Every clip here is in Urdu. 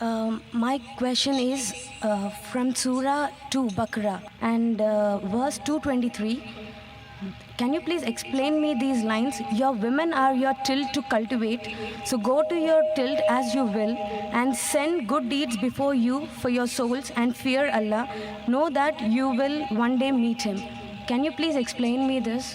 My question is from Surah 2 Baqarah and verse 223. Can you please explain me these lines? Your women are your till to cultivate, so go to your till as you will, and send good deeds before you for your souls, and fear Allah. Know that you will one day meet Him. Can you please explain me this?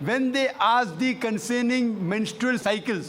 When they ask the concerning menstrual cycles,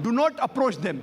do not approach them।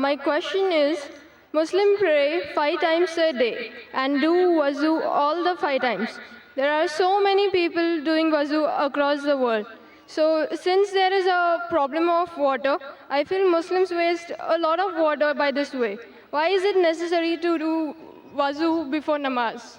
My question is, Muslim pray 5 times a day and do wuzu all the 5 times. There are so many people doing wuzu across the world. So since there is a problem of water, I feel Muslims waste a lot of water by this way. Why is it necessary to do wuzu before namaz?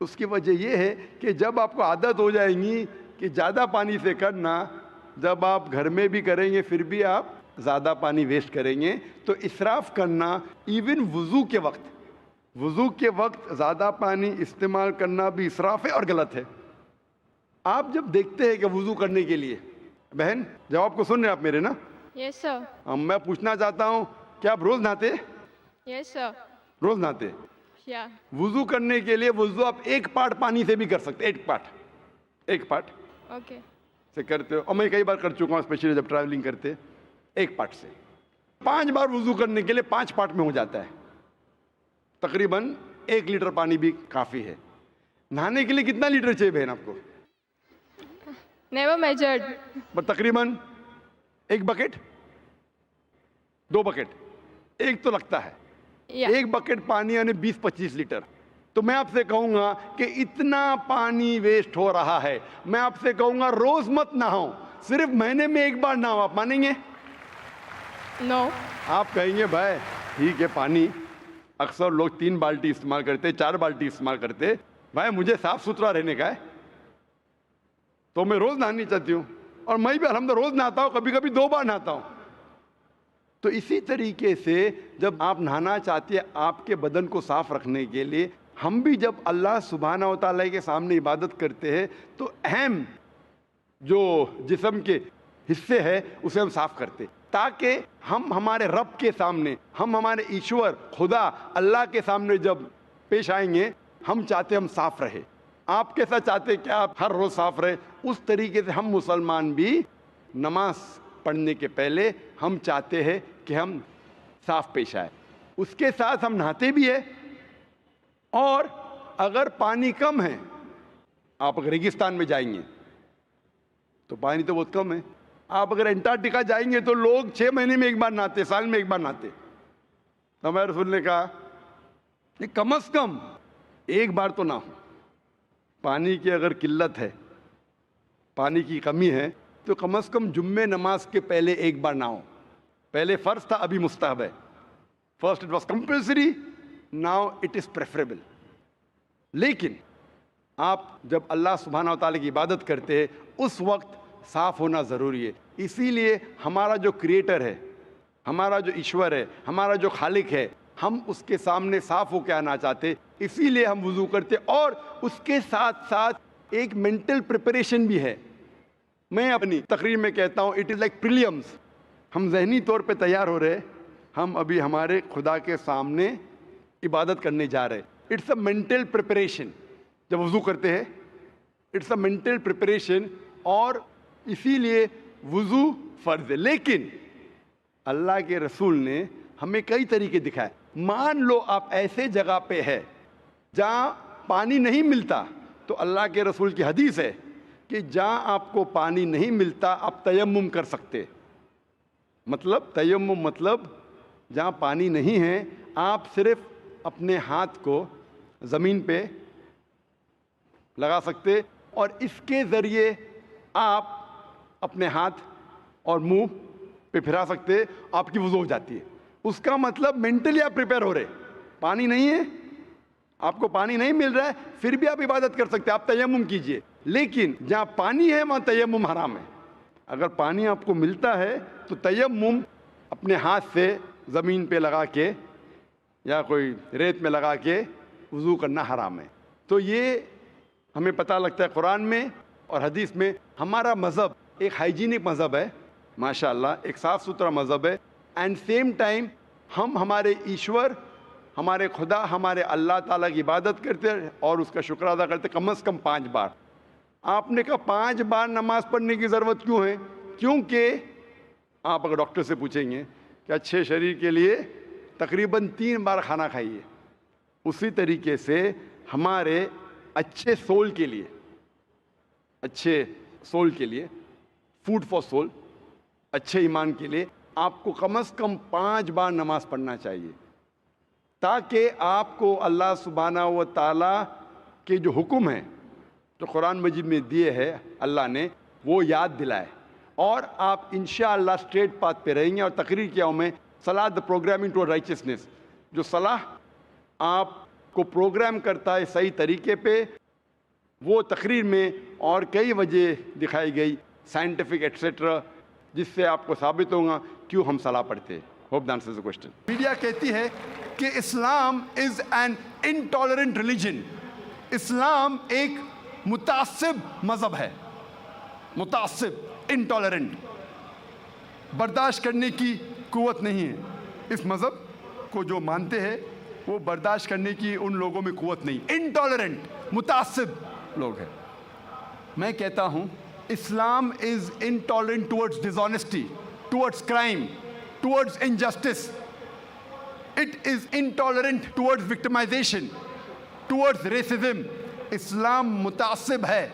اس کی وجہ یہ ہے کہ جب آپ کو عادت ہو جائیں گی کہ زیادہ پانی سے کرنا، جب آپ گھر میں بھی کریں گے پھر بھی آپ زیادہ پانی ویسٹ کریں گے، تو اسراف کرنا ایون وضو کے وقت زیادہ پانی استعمال کرنا بھی اسراف ہے اور غلط ہے۔ آپ جب دیکھتے ہیں کہ وضو کرنے کے لیے، بہن جواب کو سن رہے ہیں آپ میرے نا؟ Yes, sir. میں پوچھنا چاہتا ہوں کہ آپ روز نہاتے؟ Yes, sir. روز نہاتے؟ Yeah. وضو کرنے کے لیے وضو آپ ایک پارٹ پانی سے بھی کر سکتے، ایک پارٹ Okay. سے کرتے ہو، اور میں کئی بار کر چکا ہوں اسپیشلی جب ٹریولنگ کرتے، ایک پارٹ سے 5 بار وضو کرنے کے لیے 5 پارٹ میں ہو جاتا ہے، تقریباً 1 لیٹر پانی بھی کافی ہے۔ نہانے کے لیے کتنا لیٹر چاہیے بہن آپ کو؟ Never measured. پر تقریباً 1 بکٹ 2 بکٹ، ایک تو لگتا ہے، Yeah. 1 بکٹ پانی یعنی 20-25 لیٹر۔ تو میں آپ سے کہوں گا کہ اتنا پانی ویسٹ ہو رہا ہے، میں آپ سے کہوں گا روز مت نہاؤ، صرف مہینے میں 1 بار نہاؤ۔ آپ مانیں گے؟ No. آپ کہیں گے بھائی ٹھیک ہے، پانی اکثر لوگ 3 بالٹی استعمال کرتے، 4 بالٹی استعمال کرتے، بھائی مجھے صاف ستھرا رہنے کا ہے تو میں روز نہانی چاہتی ہوں، اور میں بھی الحمدللہ روز نہاتا ہوں، کبھی کبھی 2 بار نہاتا ہوں۔ تو اسی طریقے سے جب آپ نہانا چاہتے ہیں آپ کے بدن کو صاف رکھنے کے لیے، ہم بھی جب اللہ سبحانہ و تعالیٰ کے سامنے عبادت کرتے ہیں تو اہم جو جسم کے حصے ہیں اسے ہم صاف کرتے، تاکہ ہم ہمارے رب کے سامنے، ہم ہمارے ایشور خدا اللہ کے سامنے جب پیش آئیں گے، ہم چاہتے ہم صاف رہے۔ آپ کیسا چاہتے کہ آپ ہر روز صاف رہے، اس طریقے سے ہم مسلمان بھی نماز پڑھنے کے پہلے ہم چاہتے ہیں کہ ہم صاف پیش آئے۔ اس کے ساتھ ہم نہاتے بھی ہیں، اور اگر پانی کم ہے، آپ اگر ریگستان میں جائیں گے تو پانی تو بہت کم ہے، آپ اگر انٹارکٹیکا جائیں گے تو لوگ 6 مہینے میں 1 بار نہاتے، سال میں 1 بار نہاتے۔ ہمارے رسول نے کہا کہ کم از کم 1 بار تو نہ ہو۔ پانی کی اگر قلت ہے، پانی کی کمی ہے، تو کم از کم جمعہ نماز کے پہلے 1 بار نہ ہو۔ پہلے فرض تھا، ابھی مستحب ہے۔ First it was compulsory, now it is preferable. لیکن آپ جب اللہ سبحانہ و تعالیٰ کی عبادت کرتے ہیں اس وقت صاف ہونا ضروری ہے۔ اسی لیے ہمارا جو کریٹر ہے، ہمارا جو ایشور ہے، ہمارا جو خالق ہے، ہم اس کے سامنے صاف ہو کے آنا چاہتے، اسی لیے ہم وضو کرتے، اور اس کے ساتھ ساتھ ایک مینٹل پریپریشن بھی ہے۔ میں اپنی تقریر میں کہتا ہوں اٹ از لائک پریلیمز، ہم ذہنی طور پہ تیار ہو رہے، ہم ابھی ہمارے خدا کے سامنے عبادت کرنے جا رہے۔ اٹس اے مینٹل پریپریشن، جب وضو کرتے ہیں اٹس اے مینٹل پریپریشن، اور اسی لیے وضو فرض ہے۔ لیکن اللہ کے رسول نے ہمیں کئی طریقے دکھائے۔ مان لو آپ ایسے جگہ پہ ہے جہاں پانی نہیں ملتا، تو اللہ کے رسول کی حدیث ہے کہ جہاں آپ کو پانی نہیں ملتا آپ تیمم کر سکتے۔ مطلب تیمم مطلب جہاں پانی نہیں ہے آپ صرف اپنے ہاتھ کو زمین پہ لگا سکتے، اور اس کے ذریعے آپ اپنے ہاتھ اور منہ پہ پھرا سکتے، آپ کی وضو ہو جاتی ہے۔ اس کا مطلب مینٹلی آپ پریپیئر ہو رہے، پانی نہیں ہے، آپ کو پانی نہیں مل رہا ہے، پھر بھی آپ عبادت کر سکتے، آپ تیمم کیجئے۔ لیکن جہاں پانی ہے وہاں تیمم حرام ہے۔ اگر پانی آپ کو ملتا ہے تو تیمم اپنے ہاتھ سے زمین پہ لگا کے یا کوئی ریت میں لگا کے وضو کرنا حرام ہے۔ تو یہ ہمیں پتہ لگتا ہے قرآن میں اور حدیث میں۔ ہمارا مذہب ایک ہائیجینک مذہب ہے، ماشاءاللہ ایک صاف ستھرا مذہب ہے، اینڈ سیم ٹائم ہم ہمارے ایشور، ہمارے خدا، ہمارے اللہ تعالیٰ کی عبادت کرتے اور اس کا شکر ادا کرتے کم از کم 5 بار۔ آپ نے کہا 5 بار نماز پڑھنے کی ضرورت کیوں ہے؟ کیونکہ آپ اگر ڈاکٹر سے پوچھیں گے کہ اچھے شریر کے لیے تقریباً 3 بار کھانا کھائیے، اسی طریقے سے ہمارے اچھے سول کے لیے، اچھے سول کے لیے، فوڈ فار سول، اچھے ایمان کے لیے آپ کو کم از کم 5 بار نماز پڑھنا چاہیے، تاکہ آپ کو اللہ سبحانہ و تعالیٰ کے جو حکم ہیں جو قرآن مجید میں دیے ہیں اللہ نے، وہ یاد دلائے، اور آپ انشاءاللہ اسٹریٹ پاتھ پہ رہیں گے۔ اور تقریر کیا ہوں میں، صلاح دا پروگرامنگ ٹو رائچسنس، جو صلاح آپ کو پروگرام کرتا ہے صحیح طریقے پہ وہ تقریر میں اور کئی وجہ دکھائی گئی سائنٹیفک ایٹسیٹرا جس سے آپ کو ثابت ہوگا کیوں ہم صلاح پڑھتے ہیں. Hope the answers the question. Media کہتی ہے کہ اسلام از این انٹالرنٹ ریلیجن. اسلام ایک متعصب مذہب ہے. متعصب, انٹالرنٹ, برداشت کرنے کی قوت نہیں ہے. اس مذہب کو جو مانتے ہیں وہ برداشت کرنے کی ان لوگوں میں قوت نہیں. انٹالرنٹ, متعصب لوگ ہیں. میں کہتا ہوں Islam is intolerant towards dishonesty, towards crime, towards injustice. It is intolerant towards victimization, towards racism. اسلام متعصب ہے.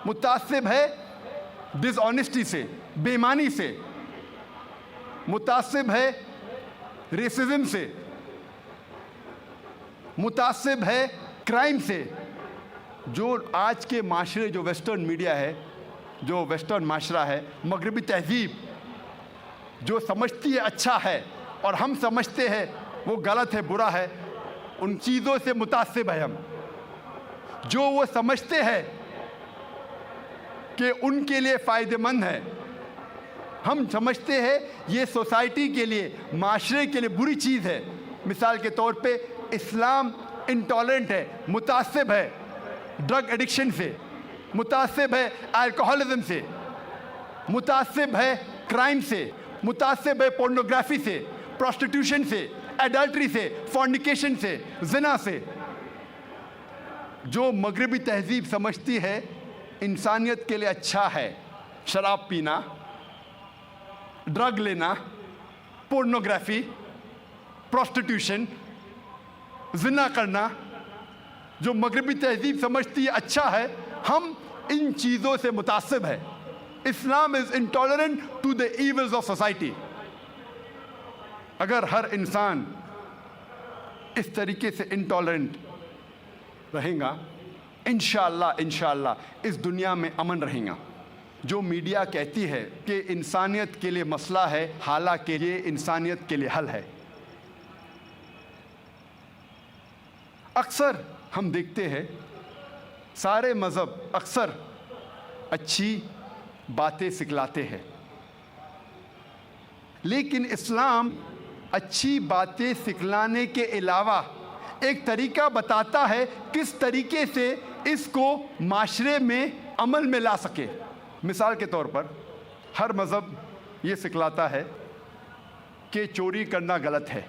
متعصب ہے ڈس آنیسٹی سے, بے ایمانی سے. متعصب ہے ریسزم سے. متعصب ہے کرائم سے. جو آج کے معاشرے, جو ویسٹرن میڈیا ہے, جو ویسٹرن معاشرہ ہے, مغربی تہذیب جو سمجھتی ہے اچھا ہے اور ہم سمجھتے ہیں وہ غلط ہے, برا ہے, ان چیزوں سے متعصب ہے ہم. جو وہ سمجھتے ہیں کہ ان کے لیے فائدہ مند ہے, ہم سمجھتے ہیں یہ سوسائٹی کے لیے, معاشرے کے لیے بری چیز ہے. مثال کے طور پہ اسلام انٹالرنٹ ہے, متعصب ہے ڈرگ ایڈکشن سے, متعصب ہے الکوہلزم سے, متعصب ہے کرائم سے, متعصب ہے پورنوگرافی سے, پروسٹیٹیوشن سے, ایڈلٹری سے, فورنیکیشن سے, زنا سے. جو مغربی تہذیب سمجھتی ہے انسانیت کے لیے اچھا ہے شراب پینا, ڈرگ لینا, پورنوگرافی, پروسٹیٹیوشن, زنا کرنا, جو مغربی تہذیب سمجھتی ہے اچھا ہے, ہم ان چیزوں سے متعصب ہے. Islam is intolerant to the evils of society. اگر ہر انسان اس طریقے سے انٹالرنٹ رہے گا, انشاءاللہ اس دنیا میں امن رہے گا. جو میڈیا کہتی ہے کہ انسانیت کے لیے مسئلہ ہے, حالانکہ یہ انسانیت کے لیے حل ہے. اکثر ہم دیکھتے ہیں سارے مذہب اکثر اچھی باتیں سکھلاتے ہیں, لیکن اسلام اچھی باتیں سکھلانے کے علاوہ ایک طریقہ بتاتا ہے کس طریقے سے اس کو معاشرے میں عمل میں لا سکے. مثال کے طور پر ہر مذہب یہ سکھلاتا ہے کہ چوری کرنا غلط ہے.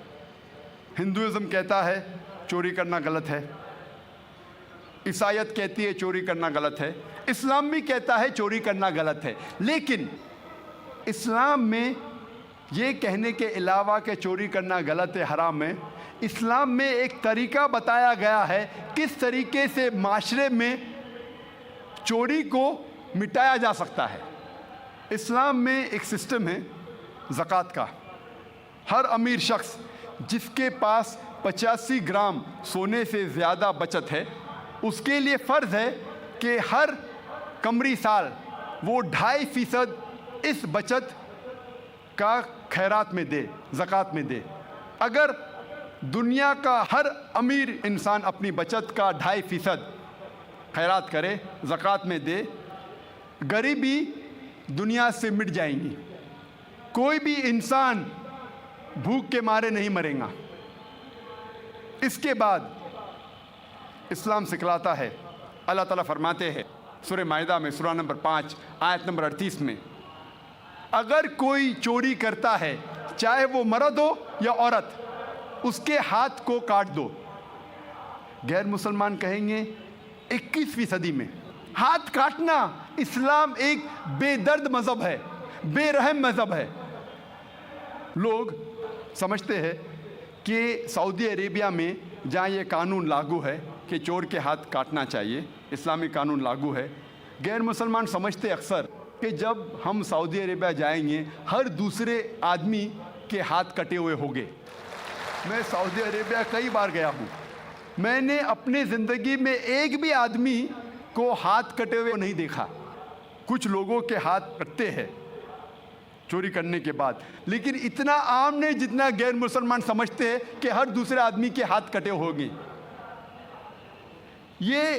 ہندوازم کہتا ہے چوری کرنا غلط ہے, عیسائیت کہتی ہے چوری کرنا غلط ہے, اسلام بھی کہتا ہے چوری کرنا غلط ہے. لیکن اسلام میں یہ کہنے کے علاوہ کہ چوری کرنا غلط ہے, حرام ہے, اسلام میں ایک طریقہ بتایا گیا ہے کس طریقے سے معاشرے میں چوری کو مٹایا جا سکتا ہے. اسلام میں ایک سسٹم ہے زکوٰۃ کا. ہر امیر شخص جس کے پاس 85 گرام سونے سے زیادہ بچت ہے, اس کے لیے فرض ہے کہ ہر قمری سال وہ 2.5% اس بچت کا خیرات میں دے, زکوٰۃ میں دے. اگر دنیا کا ہر امیر انسان اپنی بچت کا 2.5% خیرات کرے, زکوٰۃ میں دے, غریبی دنیا سے مٹ جائیں گی. کوئی بھی انسان بھوک کے مارے نہیں مرے گا. اس کے بعد اسلام سکھلاتا ہے, اللہ تعالیٰ فرماتے ہیں سورہ مائدہ میں سورہ نمبر 5 آیت نمبر 38 میں, اگر کوئی چوری کرتا ہے چاہے وہ مرد ہو یا عورت, اس کے ہاتھ کو کاٹ دو. غیر مسلمان کہیں گے 21ویں صدی میں ہاتھ کاٹنا. اسلام ایک بے درد مذہب ہے, بے رحم مذہب ہے. لوگ سمجھتے ہیں کہ سعودی عربیہ میں جہاں یہ قانون لاگو ہے کہ چور کے ہاتھ کاٹنا چاہیے, اسلامی قانون لاگو ہے, غیر مسلمان سمجھتے اکثر کہ جب ہم سعودی عربیہ جائیں گے ہر دوسرے آدمی کے ہاتھ کٹے ہوئے ہوں گے. میں سعودی عربیہ کئی بار گیا ہوں, میں نے اپنے زندگی میں ایک بھی آدمی کو ہاتھ کٹے ہوئے نہیں دیکھا. کچھ لوگوں کے ہاتھ کٹتے ہیں چوری کرنے کے بعد, لیکن اتنا عام نہیں جتنا غیر مسلمان سمجھتے ہیں کہ ہر دوسرے آدمی کے ہاتھ کٹے ہوں گے. یہ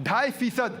2.5%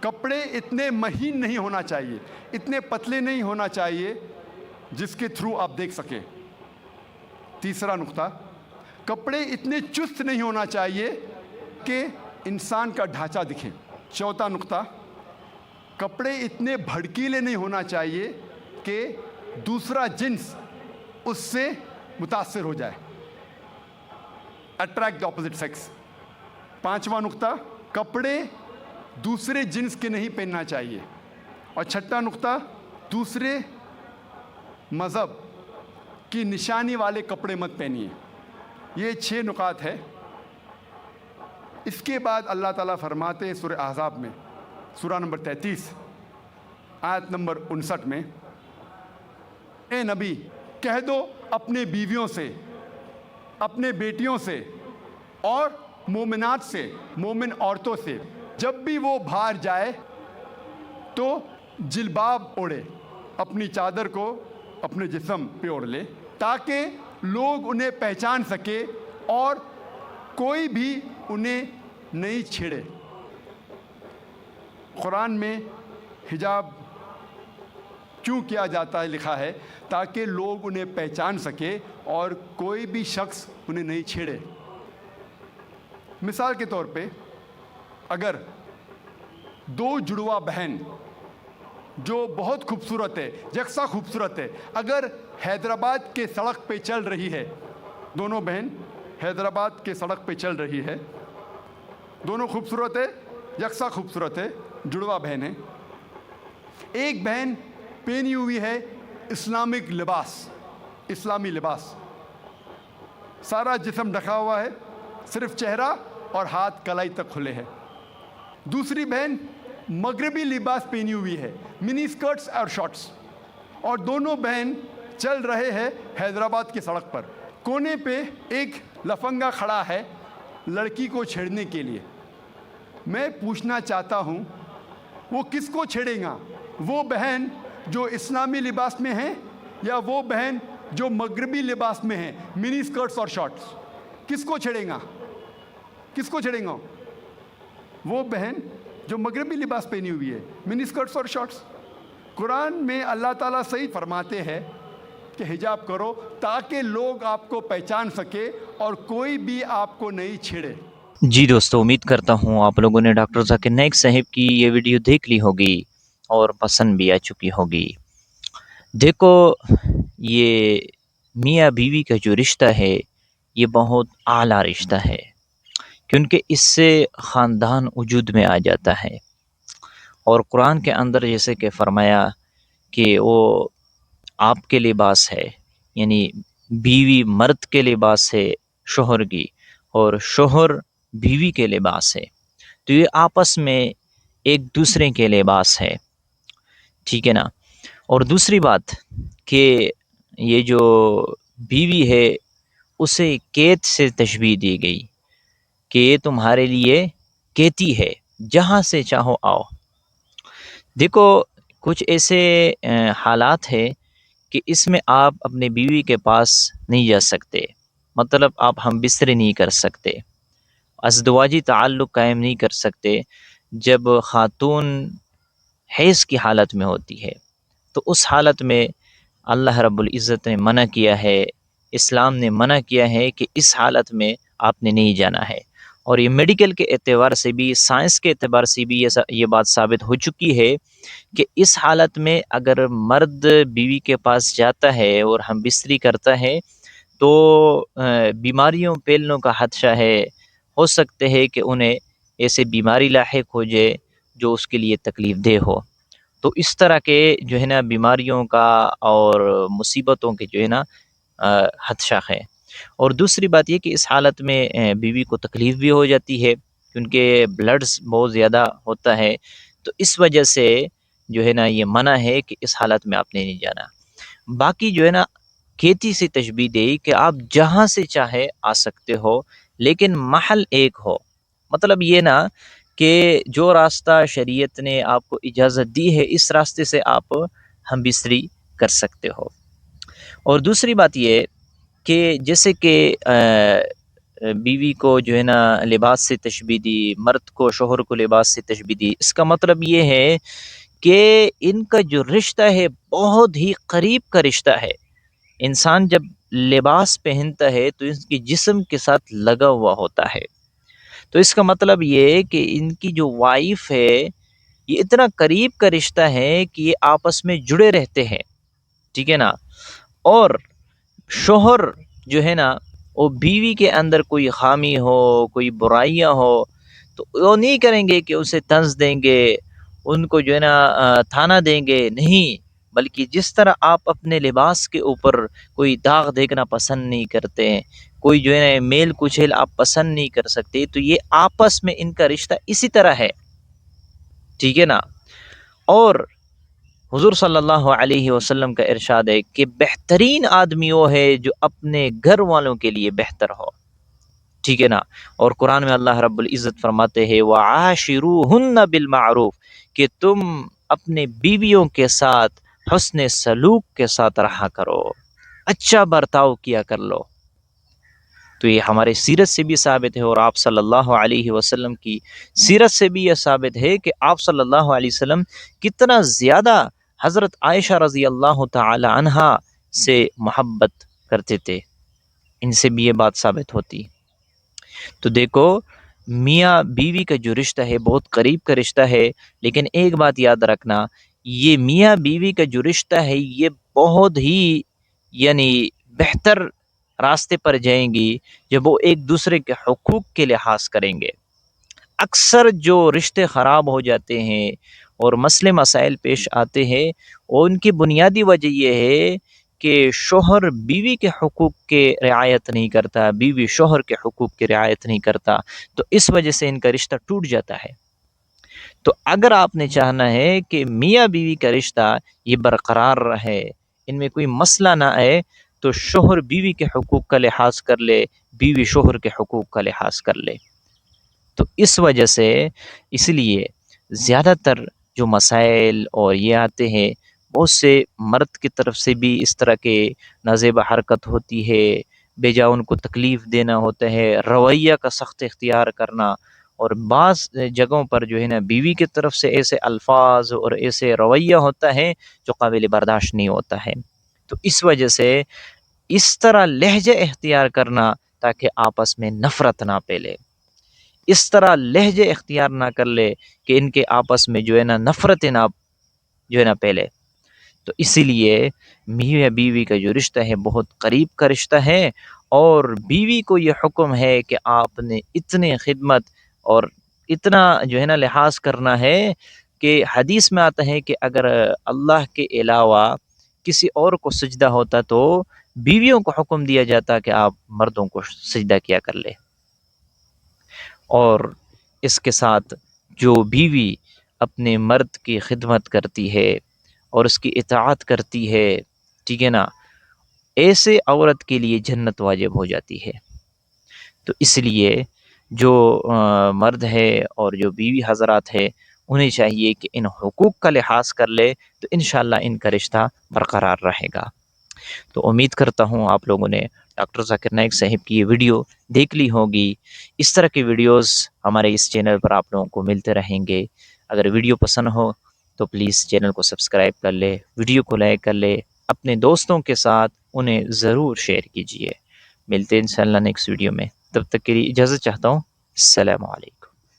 کپڑے اتنے مہین نہیں ہونا چاہیے, اتنے پتلے نہیں ہونا چاہیے جس کے تھرو آپ دیکھ سکیں. تیسرا نقطہ, کپڑے اتنے چست نہیں ہونا چاہیے کہ انسان کا ڈھانچہ دکھے. چوتھا نقطہ, کپڑے اتنے بھڑکیلے نہیں ہونا چاہیے کہ دوسرا جنس اس سے متاثر ہو جائے, اٹریکٹ دی اپوزٹ سیکس. پانچواں نقطہ, کپڑے دوسرے جنس کے نہیں پہننا چاہیے. اور چھٹا نقطہ, دوسرے مذہب کی نشانی والے کپڑے مت پہنیے. یہ 6 نکات ہے. اس کے بعد اللہ تعالیٰ فرماتے ہیں سورہ احزاب میں, سورہ نمبر 33 آیت نمبر 59 میں, اے نبی کہہ دو اپنے بیویوں سے, اپنے بیٹیوں سے اور مومنات سے, مومن عورتوں سے, جب بھی وہ باہر جائے تو جلباب اوڑھے, اپنی چادر کو اپنے جسم پہ اوڑھ لے تاکہ لوگ انہیں پہچان سکے اور کوئی بھی انہیں نہیں چھیڑے. قرآن میں حجاب کیوں کیا جاتا ہے لکھا ہے تاکہ لوگ انہیں پہچان سکے اور کوئی بھی شخص انہیں نہیں چھیڑے. مثال کے طور پہ اگر 2 جڑواں بہن جو بہت خوبصورت ہے, یکساں خوبصورت ہے, اگر حیدرآباد کے سڑک پہ چل رہی ہے, دونوں بہن حیدرآباد کے سڑک پہ چل رہی ہے, دونوں خوبصورت ہے, یکساں خوبصورت ہے, جڑواں بہن ہے. ایک بہن پہنی ہوئی ہے اسلامک لباس, اسلامی لباس, سارا جسم ڈھکا ہوا ہے, صرف چہرہ اور ہاتھ کلائی تک کھلے ہیں. دوسری بہن مغربی لباس پہنی ہوئی ہے, منی اسکرٹس اور شارٹس, اور دونوں بہن چل رہے ہیں حیدرآباد کی سڑک پر. کونے پہ ایک لفنگا کھڑا ہے لڑکی کو چھیڑنے کے لیے. میں پوچھنا چاہتا ہوں وہ کس کو چھیڑے گا, وہ بہن جو اسلامی لباس میں ہیں یا وہ بہن جو مغربی لباس میں ہیں, منی اسکرٹس اور شارٹس؟ کس کو چھیڑے گا, کس کو چھیڑے گا؟ وہ بہن جو مغربی لباس پہنی ہوئی ہے, منی اسکرٹس اور شارٹس. قرآن میں اللہ تعالیٰ صحیح فرماتے ہیں کہ حجاب کرو تاکہ لوگ آپ کو پہچان سکے اور کوئی بھی آپ کو نہیں چھیڑے. جی دوستو, امید کرتا ہوں آپ لوگوں نے ڈاکٹر ذاکر نائک صاحب کی یہ ویڈیو دیکھ لی ہوگی اور پسند بھی آ چکی ہوگی. دیکھو, یہ میاں بیوی کا جو رشتہ ہے یہ بہت اعلیٰ رشتہ ہے, کیونکہ اس سے خاندان وجود میں آ جاتا ہے. اور قرآن کے اندر جیسے کہ فرمایا کہ وہ آپ کے لباس ہے, یعنی بیوی مرد کے لباس ہے شوہر کی, اور شوہر بیوی کے لباس ہے. تو یہ آپس میں ایک دوسرے کے لباس ہے, ٹھیک ہے نا. اور دوسری بات کہ یہ جو بیوی ہے اسے قید سے تشبیہ دی گئی کہ یہ تمہارے لیے قیدی ہے, جہاں سے چاہو آؤ. دیکھو, کچھ ایسے حالات ہے کہ اس میں آپ اپنے بیوی کے پاس نہیں جا سکتے, مطلب آپ ہم بستری نہیں کر سکتے, ازدواجی تعلق قائم نہیں کر سکتے جب خاتون حیض کی حالت میں ہوتی ہے. تو اس حالت میں اللہ رب العزت نے منع کیا ہے, اسلام نے منع کیا ہے کہ اس حالت میں آپ نے نہیں جانا ہے. اور یہ میڈیکل کے اعتبار سے بھی, سائنس کے اعتبار سے بھی یہ بات ثابت ہو چکی ہے کہ اس حالت میں اگر مرد بیوی کے پاس جاتا ہے اور ہم بستری کرتا ہے تو بیماریوں پھیلنے کا خدشہ ہے, ہو سکتے ہے کہ انہیں ایسے بیماری لاحق ہو جائے جو اس کے لیے تکلیف دہ ہو. تو اس طرح کے جو ہے نا بیماریوں کا اور مصیبتوں کے جو ہے نا خدشہ ہے. اور دوسری بات یہ کہ اس حالت میں بیوی کو تکلیف بھی ہو جاتی ہے کیونکہ بلڈز بہت زیادہ ہوتا ہے. تو اس وجہ سے جو ہے نا یہ منع ہے کہ اس حالت میں آپ نے نہیں جانا. باقی جو ہے نا کھیتی سے تشبیہ دی کہ آپ جہاں سے چاہے آ سکتے ہو, لیکن محل ایک ہو. مطلب یہ نا کہ جو راستہ شریعت نے آپ کو اجازت دی ہے اس راستے سے آپ ہم بستری کر سکتے ہو. اور دوسری بات یہ کہ جیسے کہ بیوی کو جو ہے نا لباس سے تشبیہ دی، مرد کو شوہر کو لباس سے تشبیہ دی، اس کا مطلب یہ ہے کہ ان کا جو رشتہ ہے بہت ہی قریب کا رشتہ ہے۔ انسان جب لباس پہنتا ہے تو اس کے جسم کے ساتھ لگا ہوا ہوتا ہے، تو اس کا مطلب یہ ہے کہ ان کی جو وائف ہے یہ اتنا قریب کا رشتہ ہے کہ یہ آپس میں جڑے رہتے ہیں، ٹھیک ہے نا۔ اور شوہر جو ہے نا وہ بیوی کے اندر کوئی خامی ہو، کوئی برائیاں ہو تو وہ نہیں کریں گے کہ اسے طنز دیں گے، ان کو جو ہے نا تھانہ دیں گے، نہیں، بلکہ جس طرح آپ اپنے لباس کے اوپر کوئی داغ دیکھنا پسند نہیں کرتے ہیں، کوئی جو ہے نا میل کچیل آپ پسند نہیں کر سکتے، تو یہ آپس میں ان کا رشتہ اسی طرح ہے، ٹھیک ہے نا۔ اور حضور صلی اللہ علیہ وسلم کا ارشاد ہے کہ بہترین آدمی وہ ہے جو اپنے گھر والوں کے لیے بہتر ہو، ٹھیک ہے نا۔ اور قرآن میں اللہ رب العزت فرماتے ہیں وَعَاشِرُوهُنَّ بِالْمَعْرُوفِ کہ تم اپنے بیویوں کے ساتھ حسن سلوک کے ساتھ رہا کرو، اچھا برتاؤ کیا کر لو۔ تو یہ ہمارے سیرت سے بھی ثابت ہے، اور آپ صلی اللہ علیہ وسلم کی سیرت سے بھی یہ ثابت ہے کہ آپ صلی اللہ علیہ وسلم کتنا زیادہ حضرت عائشہ رضی اللہ تعالی عنہا سے محبت کرتے تھے، ان سے بھی یہ بات ثابت ہوتی۔ تو دیکھو میاں بیوی کا جو رشتہ ہے بہت قریب کا رشتہ ہے، لیکن ایک بات یاد رکھنا، یہ میاں بیوی کا جو رشتہ ہے یہ بہت ہی یعنی بہتر راستے پر جائیں گی جب وہ ایک دوسرے کے حقوق کے لحاظ کریں گے۔ اکثر جو رشتے خراب ہو جاتے ہیں اور مسئلے مسائل پیش آتے ہیں، اور ان کی بنیادی وجہ یہ ہے کہ شوہر بیوی کے حقوق کے رعایت نہیں کرتا، بیوی شوہر کے حقوق کی رعایت نہیں کرتا، تو اس وجہ سے ان کا رشتہ ٹوٹ جاتا ہے۔ تو اگر آپ نے چاہنا ہے کہ میاں بیوی کا رشتہ یہ برقرار رہے، ان میں کوئی مسئلہ نہ آئے، تو شوہر بیوی کے حقوق کا لحاظ کر لے، بیوی شوہر کے حقوق کا لحاظ کر لے۔ تو اس وجہ سے اس لیے زیادہ تر جو مسائل اور یہ آتے ہیں، بہت سے مرد کی طرف سے بھی اس طرح کے نازیبہ حرکت ہوتی ہے، بے جا ان کو تکلیف دینا ہوتا ہے، رویہ کا سخت اختیار کرنا، اور بعض جگہوں پر جو ہے نا بیوی کی طرف سے ایسے الفاظ اور ایسے رویہ ہوتا ہے جو قابل برداشت نہیں ہوتا ہے۔ تو اس وجہ سے اس طرح لہجہ اختیار کرنا تاکہ آپس میں نفرت نہ پھیلے، اس طرح لہجے اختیار نہ کر لے کہ ان کے آپس میں جو ہے نا نفرت نہ جو ہے نا پھیلے۔ تو اسی لیے میاں بیوی کا جو رشتہ ہے بہت قریب کا رشتہ ہے، اور بیوی کو یہ حکم ہے کہ آپ نے اتنے خدمت اور اتنا جو ہے نا لحاظ کرنا ہے کہ حدیث میں آتا ہے کہ اگر اللہ کے علاوہ کسی اور کو سجدہ ہوتا تو بیویوں کو حکم دیا جاتا کہ آپ مردوں کو سجدہ کیا کر لے۔ اور اس کے ساتھ جو بیوی اپنے مرد کی خدمت کرتی ہے اور اس کی اطاعت کرتی ہے، ٹھیک ہے نا، ایسے عورت کے لیے جنت واجب ہو جاتی ہے۔ تو اس لیے جو مرد ہے اور جو بیوی حضرات ہے انہیں چاہیے کہ ان حقوق کا لحاظ کر لے، تو انشاءاللہ ان کا رشتہ برقرار رہے گا۔ تو امید کرتا ہوں آپ لوگوں نے ڈاکٹر ذاکر نائک صاحب کی یہ ویڈیو دیکھ لی ہوگی۔ اس طرح کی ویڈیوز ہمارے اس چینل پر آپ لوگوں کو ملتے رہیں گے۔ اگر ویڈیو پسند ہو تو پلیز چینل کو سبسکرائب کر لے، ویڈیو کو لائک کر لے، اپنے دوستوں کے ساتھ انہیں ضرور شیئر کیجیے۔ ملتے ہیں انشاءاللہ نیکسٹ ویڈیو میں، تب تک کے لیے اجازت چاہتا ہوں۔ السلام علیکم۔